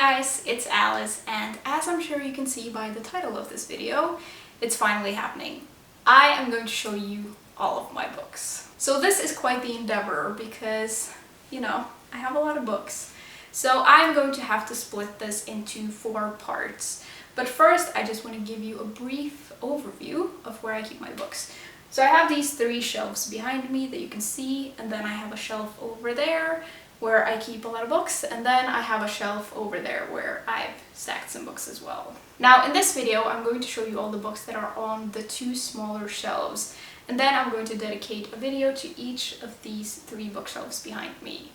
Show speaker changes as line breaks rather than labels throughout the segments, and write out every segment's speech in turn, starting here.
guys, it's Alice, and as I'm sure you can see by the title of this video, it's finally happening. I am going to show you all of my books. So this is quite the endeavor because, I have a lot of books. So I'm going to have to split this into 4 parts. But first, I just want to give you a brief overview of where I keep my books. So I have these 3 shelves behind me that you can see, and then I have a shelf over there where I keep a lot of books, and then I have a shelf over there where I've stacked some books as well. Now in this video I'm going to show you all the books that are on the 2 smaller shelves, and then I'm going to dedicate a video to each of these 3 bookshelves behind me.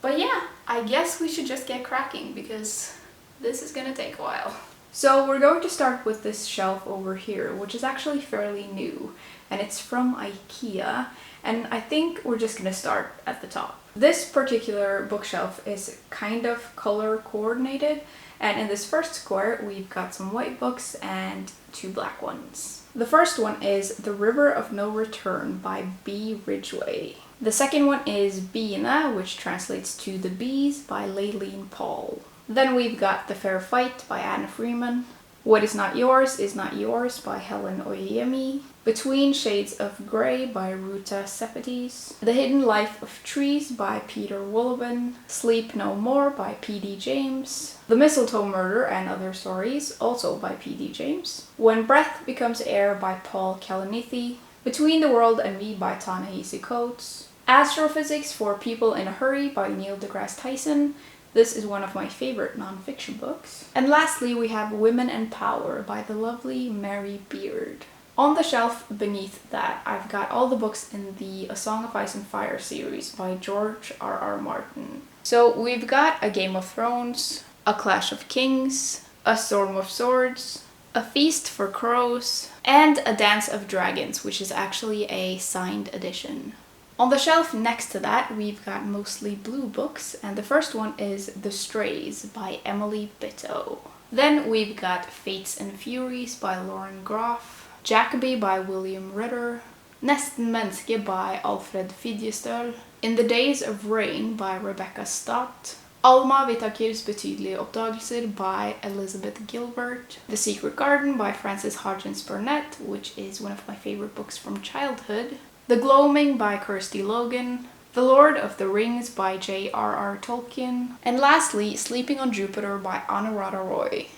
But yeah, I guess we should just get cracking because this is gonna take a while. So we're going to start with this shelf over here, which is actually fairly new, and it's from IKEA, and I think we're just gonna start at the top. This particular bookshelf is kind of color coordinated, and in this first square we've got some white books and 2 black ones. The first one is The River of No Return by B. Ridgway. The second one is Bina, which translates to The Bees by Laylene Paul. Then we've got The Fair Fight by Anna Freeman. What Is Not Yours by Helen Oyeyemi. Between Shades of Grey by Ruta Sepetys. The Hidden Life of Trees by Peter Woollivan. Sleep No More by P.D. James. The Mistletoe Murder and Other Stories, also by P.D. James. When Breath Becomes Air by Paul Kalanithi. Between the World and Me by Ta-Nehisi Coates. Astrophysics for People in a Hurry by Neil deGrasse Tyson. This is one of my favorite nonfiction books. And lastly, we have Women and Power by the lovely Mary Beard. On the shelf beneath that, I've got all the books in the A Song of Ice and Fire series by George R.R. Martin. So we've got A Game of Thrones, A Clash of Kings, A Storm of Swords, A Feast for Crows, and A Dance of Dragons, which is actually a signed edition. On the shelf next to that, we've got mostly blue books, and the first one is The Strays by Emily Bitto. Then we've got Fates and Furies by Lauren Groff, Jacoby by William Ritter, Nesten Menneske by Alfred Fidjestøl, In the Days of Rain by Rebecca Stott, Alma Whitakers betydelige oppdagelser by Elizabeth Gilbert, The Secret Garden by Frances Hodgins Burnett, which is one of my favorite books from childhood, The Gloaming by Kirsty Logan, The Lord of the Rings by J.R.R. Tolkien, and lastly, Sleeping on Jupiter by Anuradha Roy.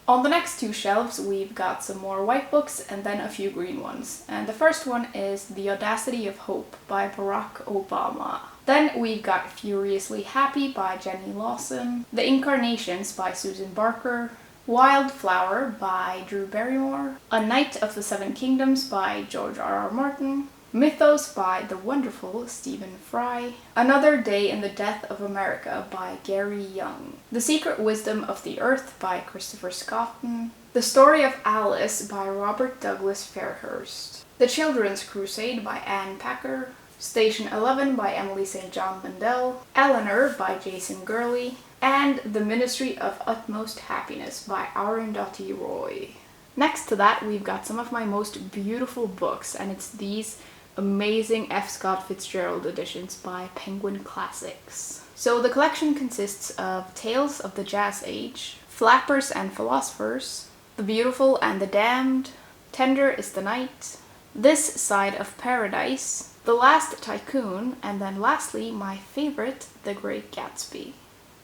On the next 2 shelves, we've got some more white books and then a few green ones. And the first one is The Audacity of Hope by Barack Obama. Then we've got Furiously Happy by Jenny Lawson, The Incarnations by Susan Barker, Wildflower by Drew Barrymore, A Knight of the Seven Kingdoms by George R.R. Martin, Mythos by the wonderful Stephen Fry, Another Day in the Death of America by Gary Young, The Secret Wisdom of the Earth by Christopher Scotton, The Story of Alice by Robert Douglas Fairhurst, The Children's Crusade by Anne Packer, Station 11 by Emily St. John Mandel, Eleanor by Jason Gurley, and The Ministry of Utmost Happiness by Arundhati Roy. Next to that, we've got some of my most beautiful books, and it's these amazing F. Scott Fitzgerald editions by Penguin Classics. So the collection consists of Tales of the Jazz Age, Flappers and Philosophers, The Beautiful and the Damned, Tender is the Night, This Side of Paradise, The Last Tycoon, and then lastly, my favorite, The Great Gatsby.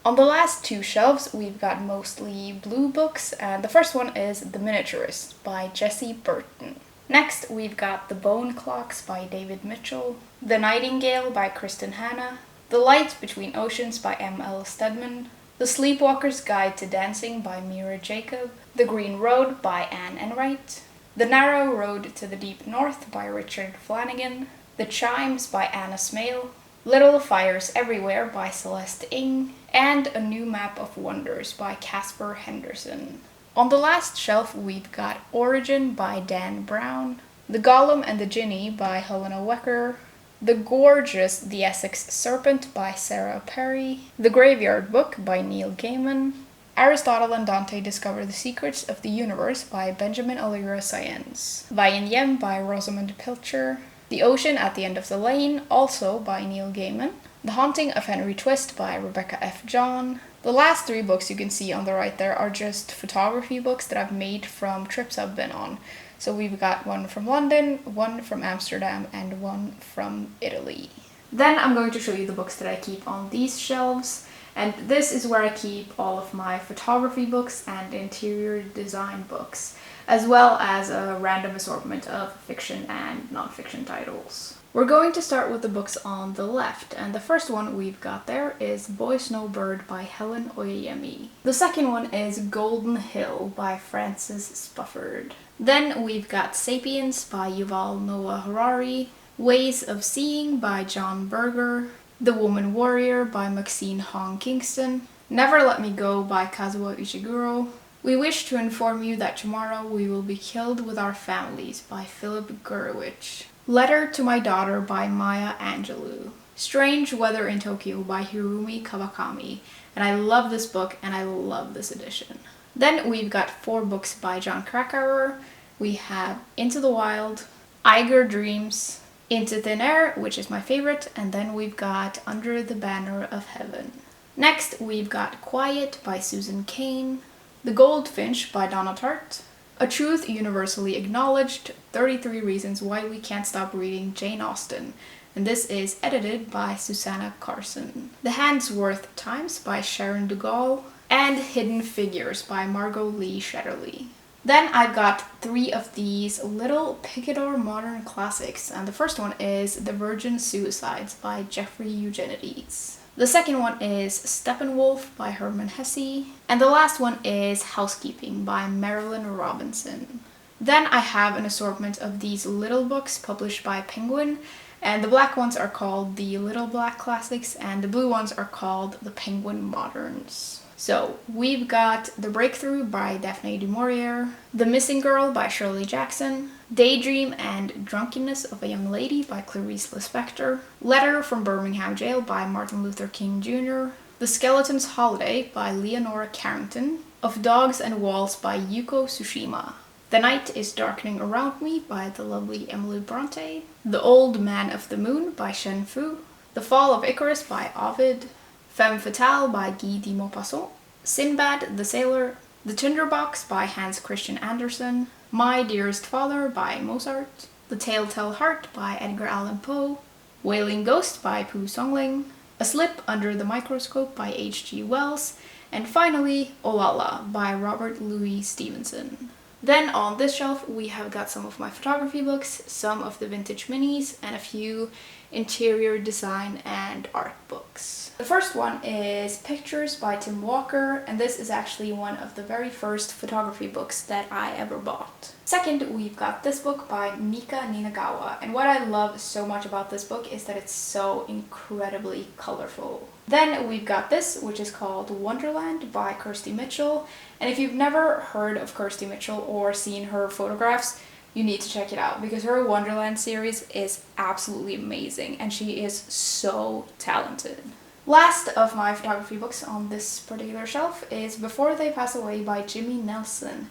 On the last 2 shelves, we've got mostly blue books, and the first one is The Miniaturist by Jessie Burton. Next, we've got The Bone Clocks by David Mitchell, The Nightingale by Kristen Hanna, The Light Between Oceans by M.L. Stedman, The Sleepwalker's Guide to Dancing by Mira Jacob, The Green Road by Anne Enright, The Narrow Road to the Deep North by Richard Flanagan, The Chimes by Anna Smale, Little Fires Everywhere by Celeste Ng, and A New Map of Wonders by Casper Henderson. On the last shelf, we've got Origin by Dan Brown, The Golem and the Jinni by Helena Wecker, The Gorgeous The Essex Serpent by Sarah Perry, The Graveyard Book by Neil Gaiman, Aristotle and Dante Discover the Secrets of the Universe by Benjamin Alira Sáenz, Vayin Yem by Rosamund Pilcher, The Ocean at the End of the Lane, also by Neil Gaiman, The Haunting of Henry Twist by Rebecca F. John. The last 3 books you can see on the right there are just photography books that I've made from trips I've been on. So we've got one from London, one from Amsterdam, and one from Italy. Then I'm going to show you the books that I keep on these shelves. And this is where I keep all of my photography books and interior design books, as well as a random assortment of fiction and non-fiction titles. We're going to start with the books on the left, and the first one we've got there is Boy Snowbird by Helen Oyeyemi. The second one is Golden Hill by Frances Spufford. Then we've got Sapiens by Yuval Noah Harari, Ways of Seeing by John Berger, The Woman Warrior by Maxine Hong Kingston, Never Let Me Go by Kazuo Ishiguro, We Wish to Inform You That Tomorrow We Will Be Killed with Our Families by Philip Gurewitch, Letter to My Daughter by Maya Angelou, Strange Weather in Tokyo by Hirumi Kawakami, and I love this book and I love this edition. Then we've got 4 books by Jon Krakauer. We have Into the Wild, Eiger Dreams, Into Thin Air, which is my favorite, and then we've got Under the Banner of Heaven. Next we've got Quiet by Susan Cain, The Goldfinch by Donna Tartt, A Truth Universally Acknowledged, 33 Reasons Why We Can't Stop Reading Jane Austen, and this is edited by Susanna Carson. The Handsworth Times by Sharon Dugall, and Hidden Figures by Margot Lee Shetterly. Then I've got 3 of these little Picador modern classics, and the first one is The Virgin Suicides by Jeffrey Eugenides. The second one is Steppenwolf by Hermann Hesse, and the last one is Housekeeping by Marilyn Robinson. Then I have an assortment of these little books published by Penguin, and the black ones are called the Little Black Classics, and the blue ones are called the Penguin Moderns. So we've got The Breakthrough by Daphne du Maurier, The Missing Girl by Shirley Jackson, Daydream and Drunkenness of a Young Lady by Clarice Lispector, Letter from Birmingham Jail by Martin Luther King Jr., The Skeleton's Holiday by Leonora Carrington, Of Dogs and Walls by Yuko Tsushima, The Night is Darkening Around Me by the lovely Emily Bronte, The Old Man of the Moon by Shen Fu, The Fall of Icarus by Ovid, Femme Fatale by Guy de Maupassant, Sinbad the Sailor, The Tinderbox by Hans Christian Andersen, My Dearest Father by Mozart, The Telltale Heart by Edgar Allan Poe, Wailing Ghost by Pu Songling, A Slip Under the Microscope by H.G. Wells, and finally Olala by Robert Louis Stevenson. Then on this shelf we have got some of my photography books, some of the vintage minis, and a few interior design and art books. The first one is Pictures by Tim Walker, and this is actually one of the very first photography books that I ever bought. Second, we've got this book by Mika Ninagawa, and what I love so much about this book is that it's so incredibly colorful. Then we've got this, which is called Wonderland by Kirsty Mitchell, and if you've never heard of Kirsty Mitchell or seen her photographs, you need to check it out because her Wonderland series is absolutely amazing and she is so talented. Last of my photography books on this particular shelf is Before They Pass Away by Jimmy Nelson.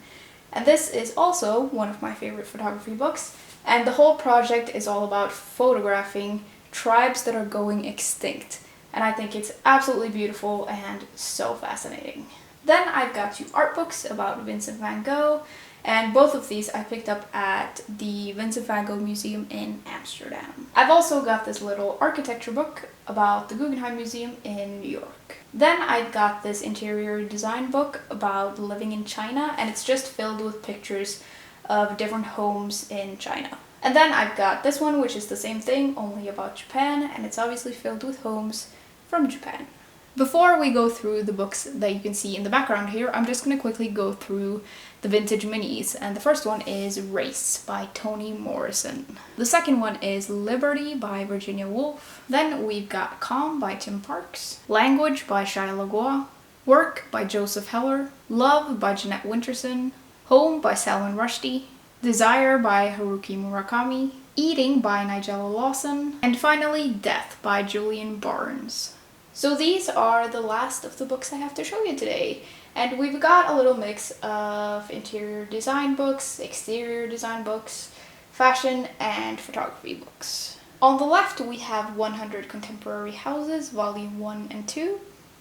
And this is also one of my favorite photography books, and the whole project is all about photographing tribes that are going extinct. And I think it's absolutely beautiful and so fascinating. Then I've got 2 art books about Vincent van Gogh, and both of these I picked up at the Vincent van Gogh Museum in Amsterdam. I've also got this little architecture book about the Guggenheim Museum in New York. Then I've got this interior design book about living in China, and it's just filled with pictures of different homes in China. And then I've got this one, which is the same thing, only about Japan, and it's obviously filled with homes from Japan. Before we go through the books that you can see in the background here, I'm just going to quickly go through the vintage minis, and the first one is Race by Toni Morrison. The second one is Liberty by Virginia Woolf. Then we've got Calm by Tim Parks, Language by Shia LaGoa, Work by Joseph Heller, Love by Jeanette Winterson, Home by Salman Rushdie, Desire by Haruki Murakami, Eating by Nigella Lawson, and finally Death by Julian Barnes. So these are the last of the books I have to show you today, and we've got a little mix of interior design books, exterior design books, fashion and photography books. On the left we have 100 Contemporary Houses, Volume 1 and 2.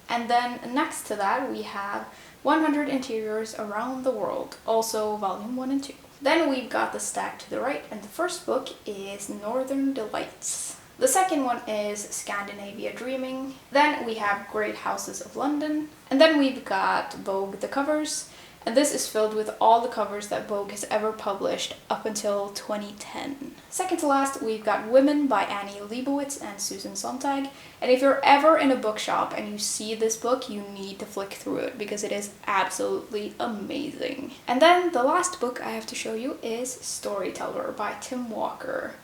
And then next to that we have 100 Interiors Around the World, also Volume 1 and 2. Then we've got the stack to the right, and the first book is Northern Delights. The second one is Scandinavia Dreaming. Then we have Great Houses of London. And then we've got Vogue the Covers. And this is filled with all the covers that Vogue has ever published up until 2010. Second to last, we've got Women by Annie Leibovitz and Susan Sontag. And if you're ever in a bookshop and you see this book, you need to flick through it because it is absolutely amazing. And then the last book I have to show you is Storyteller by Tim Walker.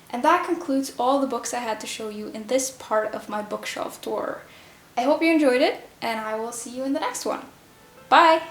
And that concludes all the books I had to show you in this part of my bookshelf tour. I hope you enjoyed it, and I will see you in the next one. Bye!